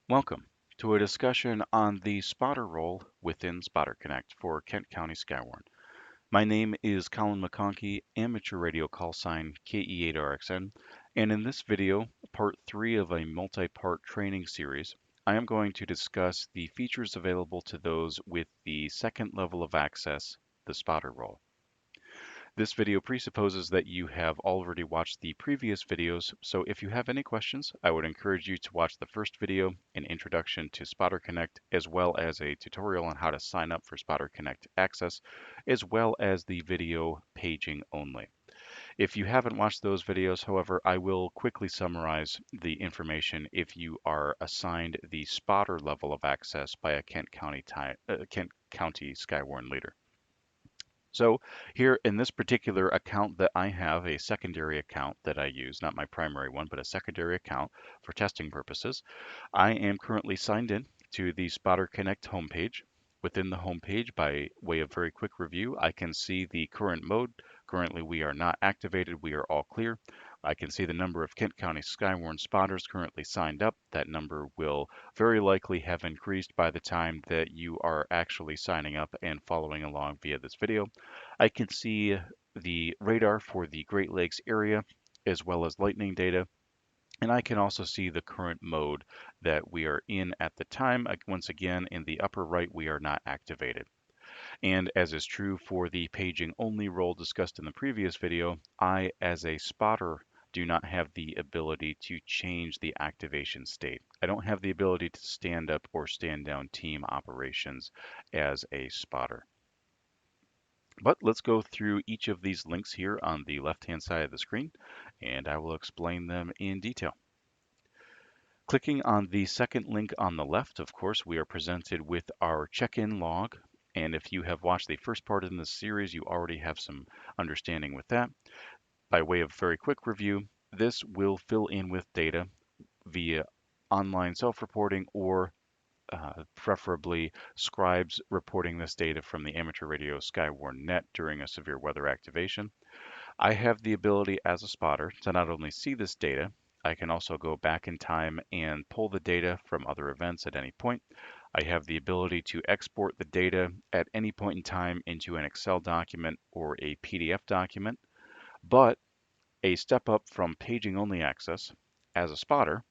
Welcome to a discussion on the spotter role within SpotterConnect for Kent County Skywarn. My name is Colin McConkey, amateur radio call sign KE8RXN, and in this video, part 3 of a multi-part training series, I am going to discuss the features available to those with the second level of access, the spotter role. This video presupposes that you have already watched the previous videos, so if you have any questions, I would encourage you to watch the first video, an introduction to Spotter Connect, as well as a tutorial on how to sign up for Spotter Connect access, as well as the video paging only. If you haven't watched those videos, however, I will quickly summarize the information if you are assigned the spotter level of access by a Kent County Skywarn leader. So here in this particular account that I have, a secondary account that I use, not my primary one, but a secondary account for testing purposes, I am currently signed in to the Spotter Connect homepage. Within the homepage, by way of very quick review, I can see the current mode. Currently, we are not activated. We are all clear. I can see the number of Kent County Skywarn spotters currently signed up. That number will very likely have increased by the time that you are actually signing up and following along via this video. I can see the radar for the Great Lakes area as well as lightning data. And I can also see the current mode that we are in at the time. Once again, in the upper right, we are not activated. And as is true for the paging only role discussed in the previous video, I, as a spotter, do not have the ability to change the activation state. I don't have the ability to stand up or stand down team operations as a spotter. But let's go through each of these links here on the left-hand side of the screen, and I will explain them in detail. Clicking on the second link on the left, of course, we are presented with our check-in log. And if you have watched the first part in this series, you already have some understanding with that. By way of very quick review, this will fill in with data via online self-reporting or preferably scribes reporting this data from the amateur radio Skywarn net during a severe weather activation. I have the ability as a spotter to not only see this data, I can also go back in time and pull the data from other events at any point. I have the ability to export the data at any point in time into an Excel document or a PDF document. But a step up from paging only access, as a spotter,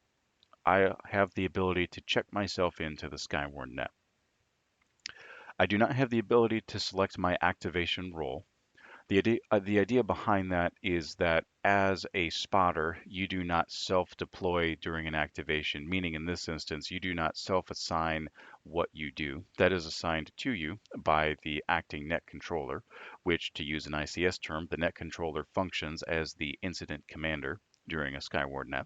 I have the ability to check myself into the Skywarn net. I do not have the ability to select my activation role. The idea behind that is that as a spotter, you do not self-deploy during an activation, meaning in this instance, you do not self-assign what you do. That is assigned to you by the acting net controller, which, to use an ICS term, the net controller functions as the incident commander during a Skywarn net.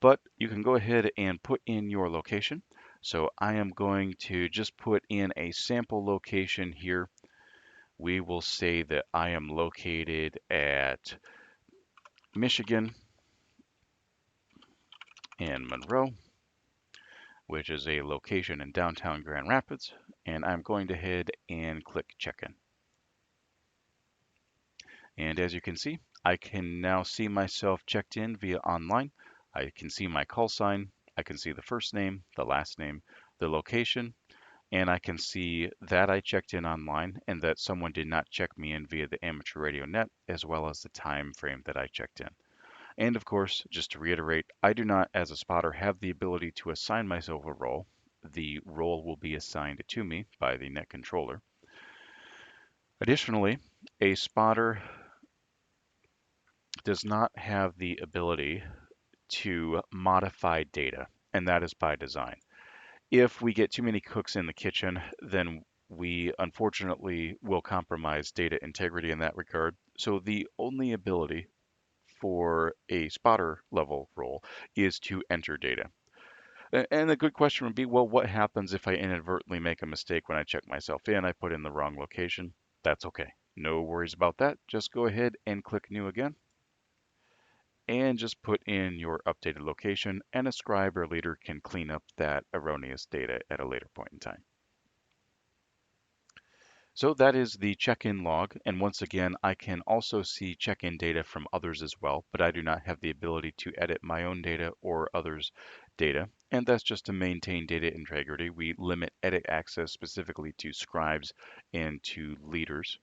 But you can go ahead and put in your location. So I am going to just put in a sample location here. We will say that I am located at Michigan and Monroe, which is a location in downtown Grand Rapids, and I'm going to head and click check-in. And as you can see, I can now see myself checked in via online. I can see my call sign, I can see the first name, the last name, the location, and I can see that I checked in online and that someone did not check me in via the amateur radio net, as well as the time frame that I checked in. And of course, just to reiterate, I do not, as a spotter, have the ability to assign myself a role. The role will be assigned to me by the net controller. Additionally, a spotter does not have the ability to modify data, and that is by design. If we get too many cooks in the kitchen, then we unfortunately will compromise data integrity in that regard. So the only ability for a spotter level role is to enter data. And a good question would be, well, what happens if I inadvertently make a mistake when I check myself in? I put in the wrong location. That's okay. No worries about that. Just go ahead and click new again and just put in your updated location, and a scribe or leader can clean up that erroneous data at a later point in time. So that is the check-in log, and once again, I can also see check-in data from others as well, but I do not have the ability to edit my own data or others' data. and that's just to maintain data integrity. We limit edit access specifically to scribes and to leaders.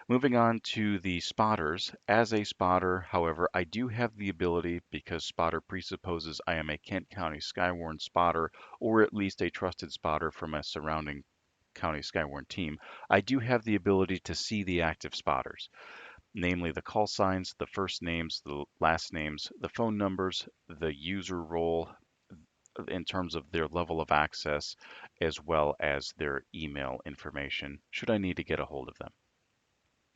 Moving on to the spotters. As a spotter, however, I do have the ability, because spotter presupposes I am a Kent County Skywarn spotter, or at least a trusted spotter from a surrounding County Skywarn team, I do have the ability to see the active spotters, namely the call signs, the first names, the last names, the phone numbers, the user role in terms of their level of access, as well as their email information, should I need to get a hold of them.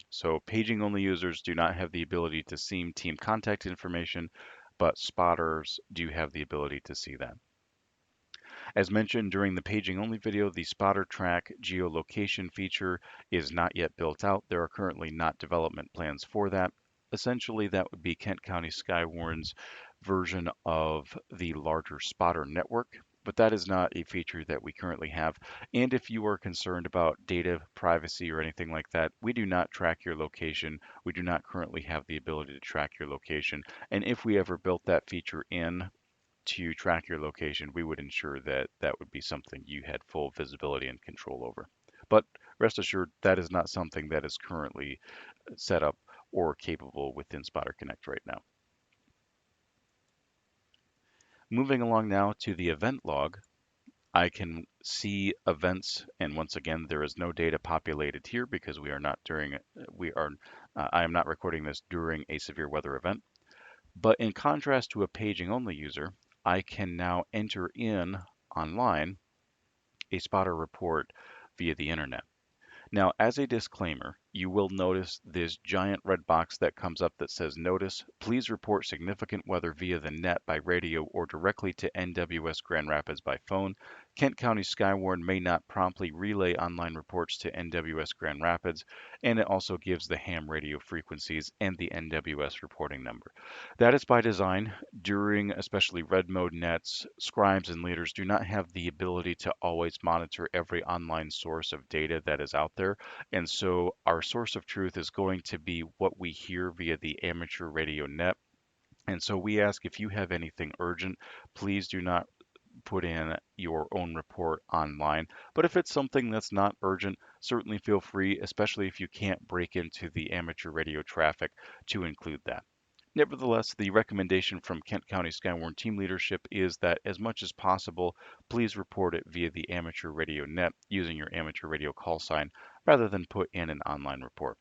So paging only users do not have the ability to see team contact information, but spotters do have the ability to see that. As mentioned during the paging only video, the SpotterTrack geolocation feature is not yet built out. There are currently not development plans for that. Essentially, that would be Kent County Skywarn's version of the larger spotter network, but that is not a feature that we currently have. And if you are concerned about data privacy or anything like that, we do not track your location. We do not currently have the ability to track your location. And if we ever built that feature in to track your location, we would ensure that that would be something you had full visibility and control over. But rest assured, that is not something that is currently set up or capable within Spotter Connect right now. Moving along now to the event log, I can see events, and once again, there is no data populated here because I am not recording this during a severe weather event. But in contrast to a paging only user, I can now enter in online a spotter report via the internet. Now, as a disclaimer, you will notice this giant red box that comes up that says Notice, please report significant weather via the net by radio or directly to NWS Grand Rapids by phone. Kent County Skywarn may not promptly relay online reports to NWS Grand Rapids, and it also gives the ham radio frequencies and the NWS reporting number. That is by design. During especially red mode nets, scribes and leaders do not have the ability to always monitor every online source of data that is out there. And so our source of truth is going to be what we hear via the amateur radio net. And so we ask, if you have anything urgent, please do not put in your own report online. But if it's something that's not urgent, certainly feel free, especially if you can't break into the amateur radio traffic, to include that. Nevertheless, the recommendation from Kent County Skywarn team leadership is that as much as possible, please report it via the amateur radio net using your amateur radio call sign rather than put in an online report.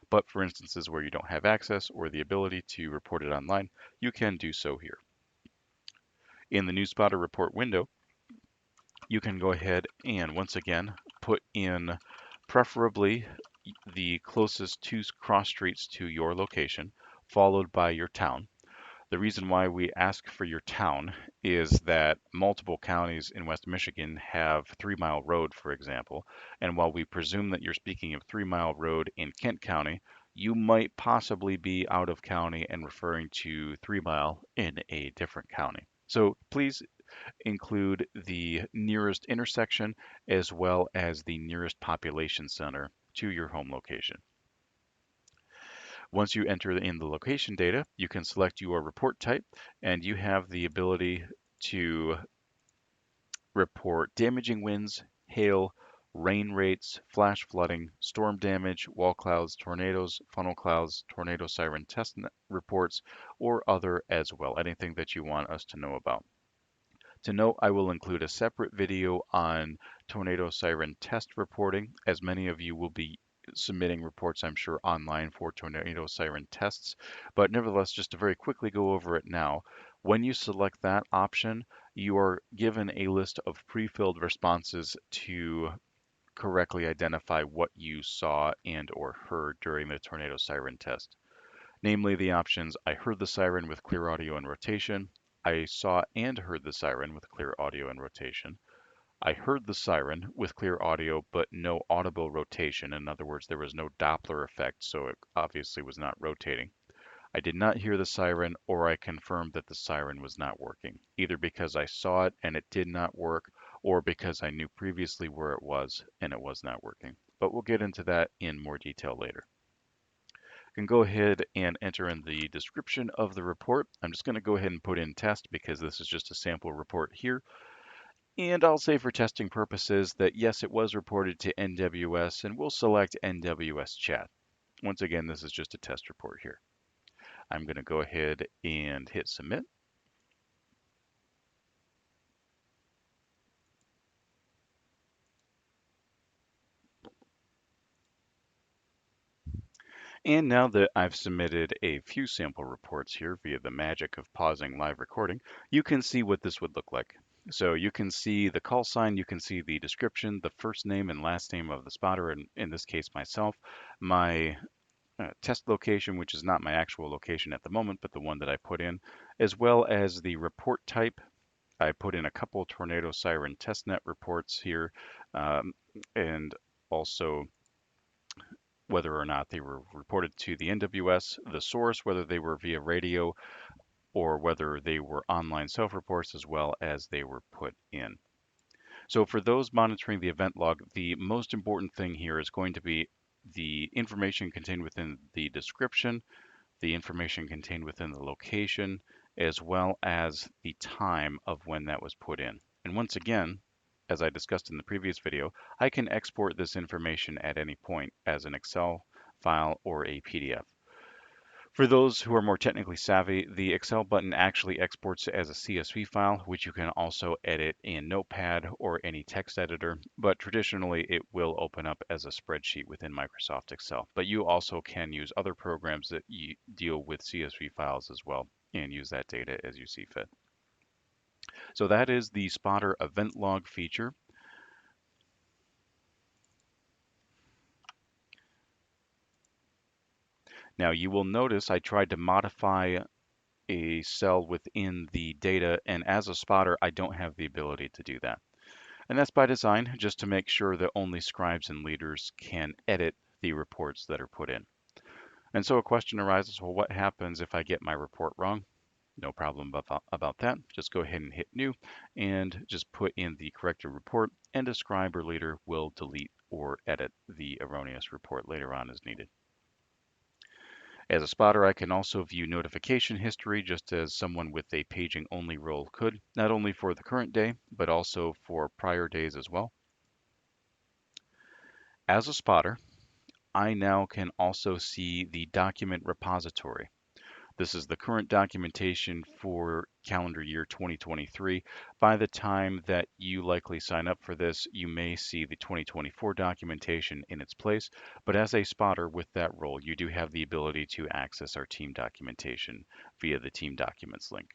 But for instances where you don't have access or the ability to report it online, you can do so here. In the new spotter report window, you can go ahead and once again put in preferably the closest two cross streets to your location, followed by your town. The reason why we ask for your town is that multiple counties in West Michigan have 3 Mile Road, for example. And while we presume that you're speaking of 3 Mile Road in Kent County, you might possibly be out of county and referring to 3 Mile in a different county. So please include the nearest intersection as well as the nearest population center to your home location. Once you enter in the location data, you can select your report type, and you have the ability to report damaging winds, hail, rain rates, flash flooding, storm damage, wall clouds, tornadoes, funnel clouds, tornado siren test reports, or other as well, anything that you want us to know about. To note, I will include a separate video on tornado siren test reporting, as many of you will be submitting reports, I'm sure, online for tornado siren tests. But nevertheless, just to very quickly go over it now, when you select that option, you are given a list of pre-filled responses to correctly identify what you saw and or heard during the tornado siren test. Namely the options, I heard the siren with clear audio and rotation, I saw and heard the siren with clear audio and rotation, I heard the siren with clear audio but no audible rotation. In other words, there was no Doppler effect, so it obviously was not rotating. I did not hear the siren, or I confirmed that the siren was not working, either because I saw it and it did not work, or because I knew previously where it was and it was not working. But we'll get into that in more detail later. can go ahead and enter in the description of the report. I'm just going to go ahead and put in test because this is just a sample report here. And I'll say for testing purposes that yes, it was reported to NWS, and we'll select NWS chat. Once again, this is just a test report here. I'm going to go ahead and hit submit. And now that I've submitted a few sample reports here via the magic of pausing live recording, you can see what this would look like. So you can see the call sign, you can see the description, the first name and last name of the spotter, and in this case myself, my test location, which is not my actual location at the moment, but the one that I put in, as well as the report type. I put in a couple tornado siren testnet reports here, um, and also whether or not they were reported to the NWS, the source, whether they were via radio or whether they were online self-reports, as well as they were put in. So for those monitoring the event log, the most important thing here is going to be the information contained within the description, the information contained within the location, as well as the time of when that was put in. And once again, as I discussed in the previous video, I can export this information at any point as an Excel file or a PDF. For those who are more technically savvy, the Excel button actually exports as a CSV file, which you can also edit in Notepad or any text editor, but traditionally it will open up as a spreadsheet within Microsoft Excel. But you also can use other programs that deal with CSV files as well and use that data as you see fit. So that is the Spotter event log feature. Now you will notice I tried to modify a cell within the data, and as a spotter, I don't have the ability to do that. And that's by design, just to make sure that only scribes and leaders can edit the reports that are put in. And so a question arises, well, what happens if I get my report wrong? No problem about that. Just go ahead and hit new and just put in the corrected report, and a scribe or leader will delete or edit the erroneous report later on as needed. As a spotter, I can also view notification history just as someone with a paging only role could, not only for the current day, but also for prior days as well. As a spotter, I now can also see the document repository. This is the current documentation for calendar year 2023. By the time that you likely sign up for this, you may see the 2024 documentation in its place, but as a spotter with that role, you do have the ability to access our team documentation via the team documents link.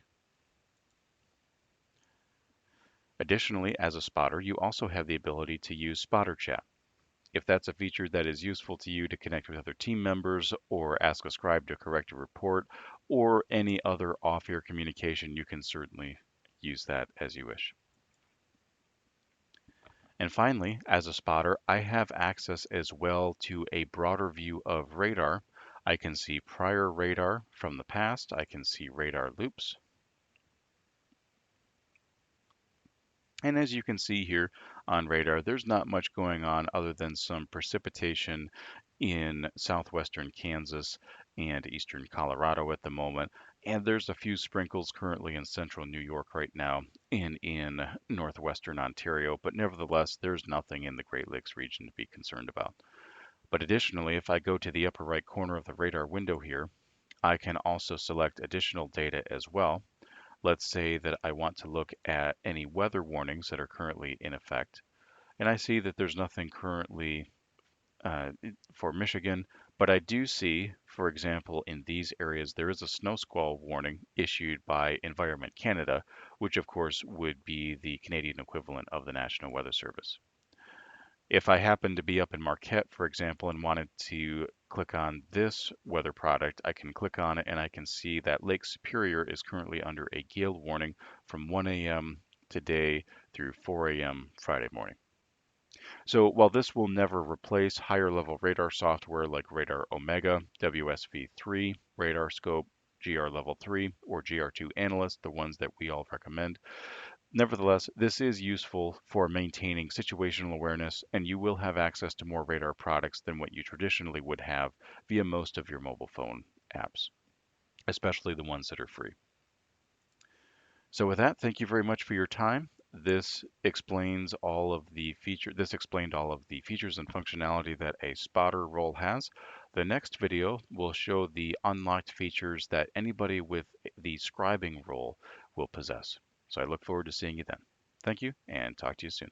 Additionally, as a spotter, you also have the ability to use SpotterCHAT. If that's a feature that is useful to you to connect with other team members or ask a scribe to correct a report or any other off-air communication, you can certainly use that as you wish. And finally, as a spotter, I have access as well to a broader view of radar. I can see prior radar from the past. I can see radar loops. And as you can see here on radar, there's not much going on other than some precipitation in southwestern Kansas and eastern Colorado at the moment. And there's a few sprinkles currently in central New York right now and in northwestern Ontario, but nevertheless, there's nothing in the Great Lakes region to be concerned about. But additionally, if I go to the upper right corner of the radar window here, I can also select additional data as well. Let's say that I want to look at any weather warnings that are currently in effect. And I see that there's nothing currently for Michigan, but I do see, for example, in these areas, there is a snow squall warning issued by Environment Canada, which of course would be the Canadian equivalent of the National Weather Service. If I happen to be up in Marquette, for example, and wanted to click on this weather product, I can click on it and I can see that Lake Superior is currently under a gale warning from 1 a.m. today through 4 a.m. Friday morning. So while this will never replace higher level radar software like Radar Omega, WSV3, Radar Scope, GR Level 3, or GR2 Analyst, the ones that we all recommend, Nevertheless, this is useful for maintaining situational awareness, and you will have access to more radar products than what you traditionally would have via most of your mobile phone apps, especially the ones that are free. So with that, thank you very much for your time. This explained all of the features and functionality that a spotter role has. The next video will show the unlocked features that anybody with the scribing role will possess. So I look forward to seeing you then. Thank you and talk to you soon.